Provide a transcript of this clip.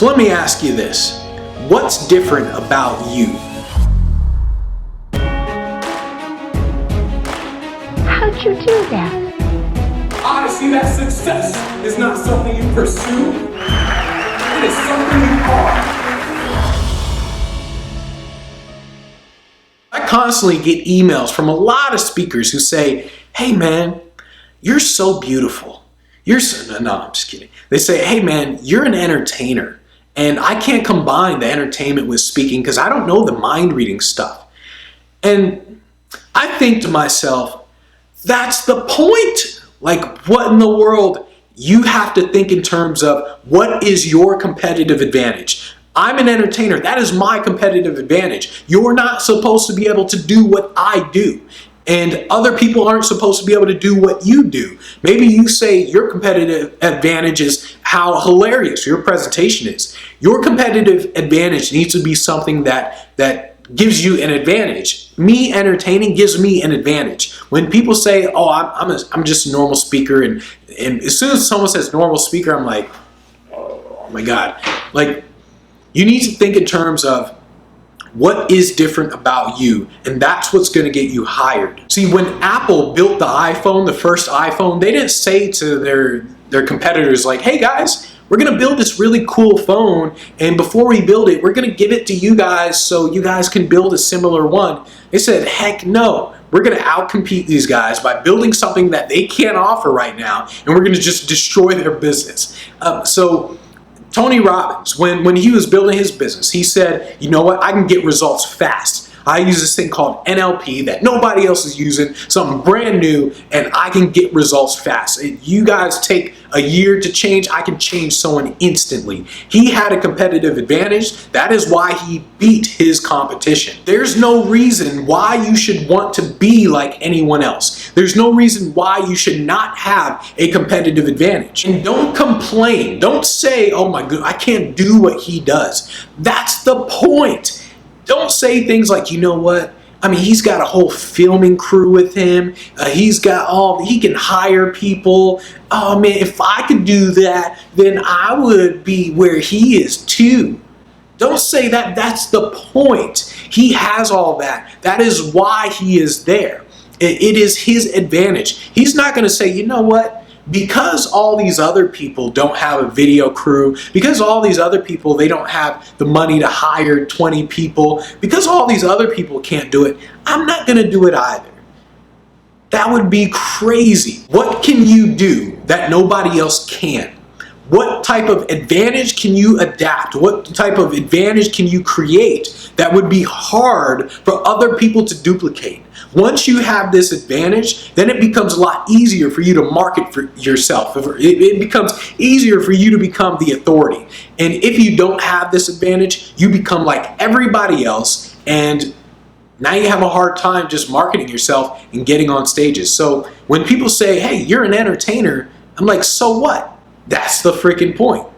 So let me ask you this. What's different about you? How'd you do that? I see that success is not something you pursue. It is something you are. I constantly get emails from a lot of speakers who say, hey man, you're so beautiful. No, I'm just kidding. They say, hey man, you're an entertainer. And I can't combine the entertainment with speaking because I don't know the mind reading stuff. And I think to myself, that's the point. Like, what in the world? You have to think in terms of what is your competitive advantage. I'm an entertainer. That is my competitive advantage. You're not supposed to be able to do what I do. And other people aren't supposed to be able to do what you do. Maybe you say your competitive advantage is how hilarious your presentation is. Your competitive advantage needs to be something that gives you an advantage. Me entertaining gives me an advantage. When people say, oh, I'm just a normal speaker, and as soon as someone says normal speaker, I'm like, oh my God. Like, you need to think in terms of what is different about you, and that's what's going to get you hired. See, when Apple built the iPhone, the first iPhone, they didn't say to their competitors like, hey guys, we're going to build this really cool phone, and before we build it, we're going to give it to you guys so you guys can build a similar one. They said, heck no. We're going to outcompete these guys by building something that they can't offer right now, and we're going to just destroy their business. So Tony Robbins, when he was building his business, he said, you know what, I can get results fast. I use this thing called NLP that nobody else is using, something brand new, and I can get results fast. You guys take a year to change, I can change someone instantly. He had a competitive advantage. That is why he beat his competition. There's no reason why you should want to be like anyone else. There's no reason why you should not have a competitive advantage. And don't complain. Don't say, oh my God, I can't do what he does. That's the point. Don't say things like, you know what? I mean, he's got a whole filming crew with him. He can hire people. Oh man, if I could do that, then I would be where he is too. Don't say that. That's the point. He has all that. That is why he is there. It is his advantage. He's not going to say, you know what? Because all these other people don't have a video crew, because all these other people, they don't have the money to hire 20 people, because all these other people can't do it, I'm not going to do it either. That would be crazy. What can you do that nobody else can? What type of advantage can you adapt? What type of advantage can you create that would be hard for other people to duplicate? Once you have this advantage, then it becomes a lot easier for you to market for yourself. It becomes easier for you to become the authority. And if you don't have this advantage, you become like everybody else, and now you have a hard time just marketing yourself and getting on stages. So when people say, hey, you're an entertainer, I'm like, so what? That's the freaking point.